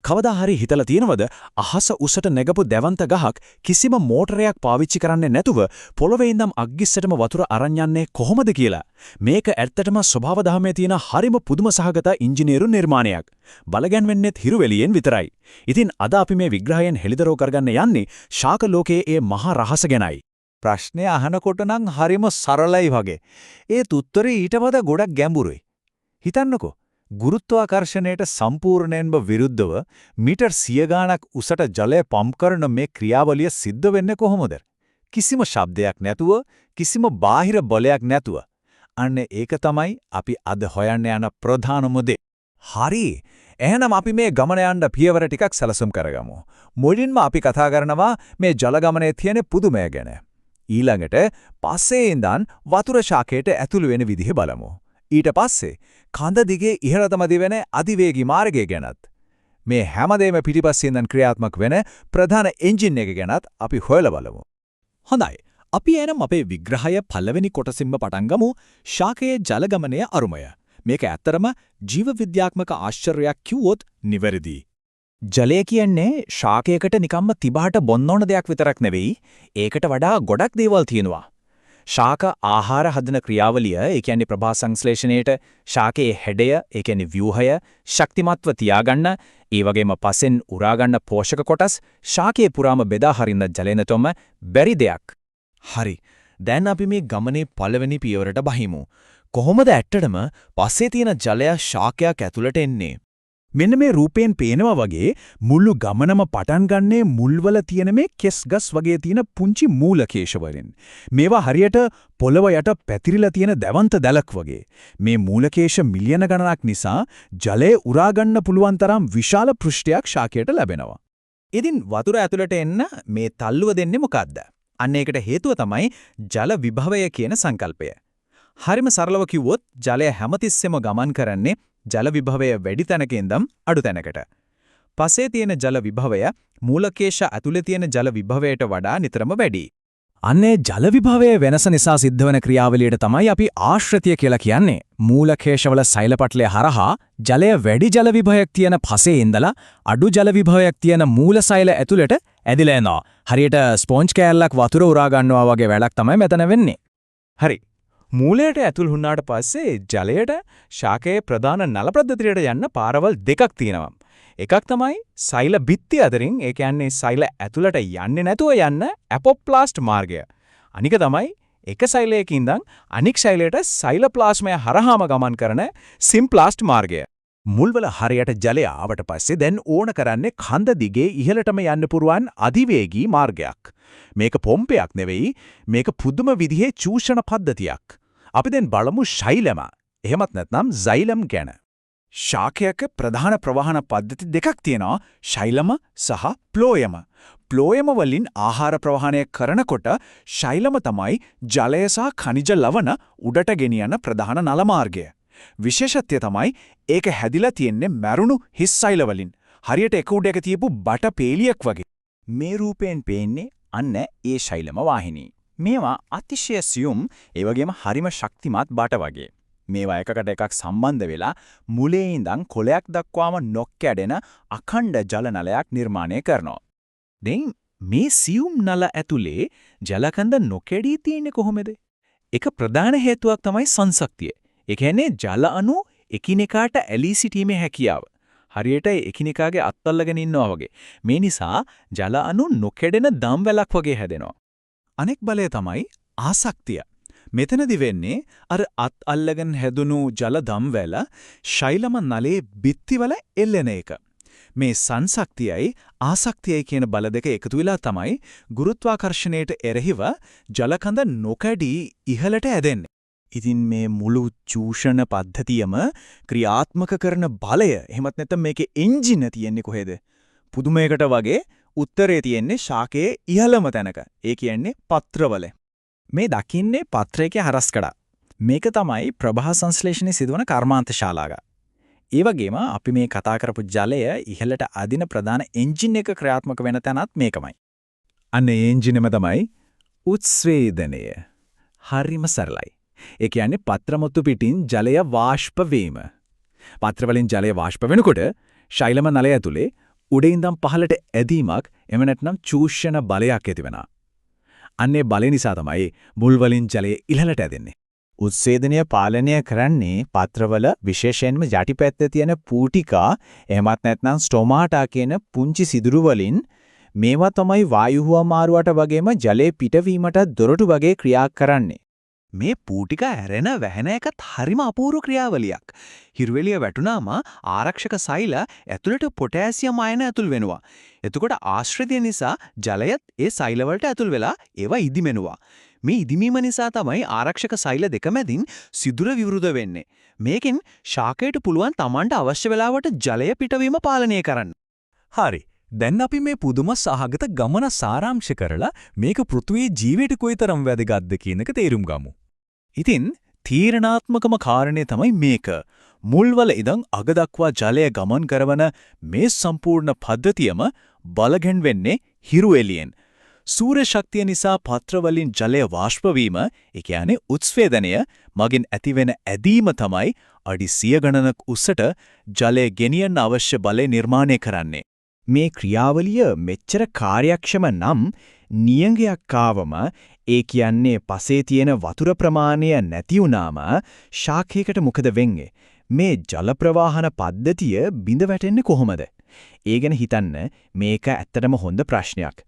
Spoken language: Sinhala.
කවදා හරි හිතලා තියෙනවද අහස උසට නැගපු දැවන්ත ගහක් කිසිම මෝටරයක් පාවිච්චි කරන්නේ නැතුව පොළවේ ඉඳන් අග්ගිස්සටම වතුර අරන් යන්නේ කොහොමද කියලා? මේක ඇත්තටම ස්වභාව ධර්මයේ තියෙන හරිම පුදුම සහගත ඉංජිනේරු නිර්මාණයක්. බලගැන්වෙන්නෙත් හිරුවෙලියෙන් විතරයි. ඉතින් අද අපි මේ විග්‍රහයෙන් හෙළිදරව් කරගන්න යන්නේ ශාක ලෝකයේ ඒ මහා රහස ගැනයි. ප්‍රශ්නය අහනකොට නම් හරිම සරලයි වගේ. ඒත් උත්තරේ ඊට වඩා ගොඩක් ගැඹුරුයි. හිතන්නකෝ. ගුරුත්වාකර්ෂණයට සම්පූර්ණයෙන්ම විරුද්ධව මීටර් 100 ගණක් උසට ජලය පම්ප් කරන මේ ක්‍රියාවලිය සිද්ධ වෙන්නේ කොහොමද? කිසිම ශබ්දයක් නැතුව, කිසිම බාහිර බලයක් නැතුව. අන්න ඒක තමයි අපි අද හොයන්න යන ප්‍රධානම දේ. හරි. එහෙනම් අපි මේ ගමන යන්න පියවර ටිකක් සැලසුම් කරගමු. මුලින්ම අපි කතා කරනවා මේ ජල ගමනේ තියෙන පුදුමය ගැන. ඊළඟට පස්සේ ඉඳන් වතුර ශාකයට ඇතුළු වෙන විදිහ බලමු. ඊට පස්සේ කඳ දිගේ ඉහළටම දිවෙන අධිවේගී මාර්ගය ගැනත් මේ හැමදේම පිටිපස්සේ ඉඳන් ක්‍රියාත්මක වෙන ප්‍රධාන එන්ජින් එක ගැනත් අපි හොයලා බලමු. හොඳයි. අපි එනම් අපේ විග්‍රහය පළවෙනි කොටසින්ම පටන් ගමු. ශාකයේ ජල ගමනයේ අරුමය. මේක ඇත්තරම ජීව විද්‍යාත්මක ආශ්චර්යයක් කිව්වොත් නිවැරදි. ජලය කියන්නේ ශාකයකට නිකම්ම තිබහට බොන්න ඕන දෙයක් විතරක් නෙවෙයි. ඒකට වඩා ගොඩක් දේවල් තියෙනවා. ශාක ආහාර හදන ක්‍රියාවලිය, ඒ කියන්නේ ප්‍රභා සංශ්ලේෂණයට, ශාකයේ හැඩය, ඒ කියන්නේ ව්‍යුහය, ශක්තිමත්ව තියාගන්න, ඒ වගේම පසෙන් උරා ගන්න පෝෂක කොටස්, ශාකයේ පුරාම බෙදා හරින්න ජලය නැතොම බැරි දෙයක්. හරි. දැන් අපි මේ ගමනේ පළවෙනි පියවරට බහිමු. කොහොමද ඇත්තටම පස්සේ තියෙන ජලය ශාකයක් ඇතුළට එන්නේ? මෙන්න මේ රූපයෙන් පේනවා වගේ මුළු ගමනම පටන් ගන්නේ මුල්වල තියෙන මේ කෙස්ගස් වගේ තියෙන පුංචි මූලකේශ වලින්. මේවා හරියට පොළව යට පැතිරිලා තියෙන දැවන්ත දැලක් වගේ. මේ මූලකේශ මිලියන ගණනක් නිසා ජලය උරා ගන්න පුළුවන් තරම් විශාල පෘෂ්ඨයක් ශාකයට ලැබෙනවා. ඉතින් වතුර ඇතුළට එන්න මේ තල්ලුව දෙන්නේ මොකද්ද? අන්න ඒකට හේතුව තමයි ජල විභවය කියන සංකල්පය. හරිම සරලව කිව්වොත් ජලය හැමතිස්සෙම ගමන් කරන්නේ ජල විභවය වැඩි තැනක ඉඳන් අඩු තැනකට. පස්සේ තියෙන ජල විභවය මූලකේශ ඇතුලේ තියෙන ජල විභවයට වඩා නිතරම වැඩි. අන්නේ ජල විභවයේ වෙනස නිසා සිද්ධ වෙන ක්‍රියාවලියට තමයි අපි ආශ්‍රිතය කියලා කියන්නේ. මූලකේශවල සෛලපටලය හරහා ජලය වැඩි ජල විභවයක් තියෙන පසේ ඉඳලා අඩු ජල විභවයක් තියෙන මූල සෛල ඇතුළට ඇදිලා යනවා. හරියට ස්පොන්ජ් කෑල්ලක් වතුර උරා ගන්නවා වගේ වැඩක් තමයි මෙතන වෙන්නේ. හරි. මූලයට ඇතුල් වුණාට පස්සේ ජලයට ශාකයේ ප්‍රධාන නල පද්ධතියට යන්න පාරවල් දෙකක් තියෙනවා. එකක් තමයි සෛල බිත්ති අතරින්, ඒ කියන්නේ සෛල ඇතුළට යන්නේ නැතුව යන්න ඇපොප්ලාස්ට් මාර්ගය. අනික තමයි එක සෛලයක ඉඳන් අනික් සෛලයට සෛලප්ලාස්මය හරහාම ගමන් කරන සිම්ප්ලාස්ට් මාර්ගය. මුල්වල හරියට ජලය ආවට පස්සේ දැන් ඕන කරන්නේ කඳ දිගේ ඉහළටම යන්න පුරුවන් අධිවේගී මාර්ගයක්. මේක පොම්පයක් නෙවෙයි, මේක පුදුම විදිහේ චූෂණ පද්ධතියක්. අපි දැන් බලමු ශෛලම. එහෙමත් නැත්නම් සෛලම් ගැන. ශාකයක ප්‍රධාන ප්‍රවාහන පද්ධති දෙකක් තියෙනවා, ශෛලම සහ ප්ලෝයම. ප්ලෝයම වලින් ආහාර ප්‍රවාහනය කරනකොට ශෛලම තමයි ජලය සහ ඛනිජ ලවණ උඩට ගෙනියන ප්‍රධාන නල මාර්ගය. විශේෂත්වය තමයි ඒක හැදිලා තියෙන්නේ මැරුණු හිස් සෛල වලින්. හරියට එක උඩ එක තියපු බට පේලියක් වගේ. මේ රූපයෙන් පේන්නේ අන්න ඒ ශෛලම වාහිනී. මේවා අතිශය සියුම්, ඒ වගේම හරිම ශක්තිමත් බට වගේ. මේවා එකකට එකක් සම්බන්ධ වෙලා මුලේ ඉඳන් කොළයක් දක්වාම නොකැඩෙන අඛණ්ඩ ජල නලයක් නිර්මාණය කරනවා. දැන් මේ සියුම් නල ඇතුලේ ජලකඳ නොකැඩී තියෙන්නේ කොහොමද? එක ප්‍රධාන හේතුවක් තමයි සංසක්තිය. ඒ කියන්නේ ජල අණු එකිනෙකාට ඇලී සිටීමේ හැකියාව. හරියට එකිනෙකාගේ අත්අල්ලගෙන ඉන්නවා වගේ. මේ නිසා ජල අණු නොකැඩෙන දම් වැලක් වගේ හැදෙනවා. අනෙක් බලය තමයි ආසක්තිය. මෙතනදි වෙන්නේ අර අත්අල්ලගෙන හැදුණු ජල දම් වැල ශෛලම නලේ බිත්තිවල එල්ලෙන එක. මේ සංසක්තියයි ආසක්තියයි කියන බල දෙක එකතු වෙලා තමයි ගුරුත්වාකර්ෂණයට එරෙහිව ජලකඳ නොකැඩී ඉහළට ඇදෙන්නේ. ඉතින් මේ මුළු චූෂණ පද්ධතියම ක්‍රියාත්මක කරන බලය, එහෙමත් නැත්නම් මේකේ එන්ජින තියෙන්නේ කොහෙද? පුදුමයකට වගේ උත්තරේ තියෙන්නේ ශාකයේ ඉහළම තැනක. ඒ කියන්නේ පත්‍රවල. මේ දකින්නේ පත්‍රයේ හරස්කඩ. මේක තමයි ප්‍රභා සංශ්ලේෂණයේ සිදුවන කර්මාන්ත ශාලාව. ඒ වගේම අපි මේ කතා කරපු ජලය ඉහළට අදින ප්‍රධාන එන්ජින් එක ක්‍රියාත්මක වෙන තැනත් මේකමයි. අන්න ඒ එන්ජිනම තමයි උත්ස්වේදනය. හරිම සරලයි. ඒ කියන්නේ පත්‍රමුත්තු පිටින් ජලය වාෂ්ප වීම. පත්‍ර වලින් ජලය වාෂ්ප වෙනකොට ශෛලම නලය ඇතුලේ උඩින් ඉඳන් පහළට ඇදීමක් එම නැත්නම් චූෂණ බලයක් ඇති වෙනවා. අන්නේ බලය නිසා තමයි මුල් වලින් ජලය ඉහළට ඇදෙන්නේ. උත්සේදනය පාලනය කරන්නේ පත්‍රවල විශේෂයෙන්ම යටිපැත්තේ තියෙන පූටිකා එහෙමත් නැත්නම් ස්ටොමාටා කියන පුංචි සිදුරු වලින් මේවා තමයි වායු හුවමාරුවට වගේම ජලයේ පිටවීමට දොරටු වගේ ක්‍රියා කරන්නේ. මේ පූටිකා ඇරෙන වැහෙන එකත් හරිම අපූර්ව ක්‍රියාවලියක්. හිරුවෙලිය වැටුනාම ආරක්ෂක සෛල ඇතුළට පොටෑසියම් අයන ඇතුල් වෙනවා. එතකොට ආශ්‍රිතය නිසා ජලයත් ඒ සෛල වලට ඇතුල් වෙලා ඒවා ඉදිමෙනවා. මේ ඉදිමීම නිසා තමයි ආරක්ෂක සෛල දෙක මැදින් සිදුර විවෘත වෙන්නේ. මේකෙන් ශාකයට පුළුවන් Tamanට අවශ්‍ය වෙලාවට ජලය පිටවීම පාලනය කරන්න. හරි. දැන් අපි මේ පුදුම සහගත ගමන සාරාංශ කරලා මේක පෘථුවියේ ජීවිතයට කොයිතරම් වැදගත්ද කියන එක තේරුම් ගමු. ඉතින් තීරණාත්මකම කාරණේ තමයි මේක. මුල්වල ඉඳන් අග දක්වා ජලය ගමන් කරන මේ සම්පූර්ණ පද්ධතියම බලගෙන් වෙන්නේ හිරු එළියෙන්. සූර්ය ශක්තිය නිසා පත්‍ර වලින් ජලය වාෂ්ප වීම, ඒ කියන්නේ උත්ස්වේදනය මගින් ඇතිවෙන ඇදීම තමයි අඩි 100 ගණනක උසට ජලය ගෙනියන්න අවශ්‍ය බලය නිර්මාණය කරන්නේ. මේ ක්‍රියාවලිය මෙච්චර කාර්යක්ෂම නම් නියඟයක් ආවම ඒ කියන්නේ පසේ තියෙන වතුර ප්‍රමාණය නැති වුනාම ශාකයකට මොකද වෙන්නේ? මේ ජල ප්‍රවාහන පද්ධතිය බිඳ වැටෙන්නේ කොහොමද? ඒ ගැන හිතන්න මේක ඇත්තටම හොඳ ප්‍රශ්නයක්.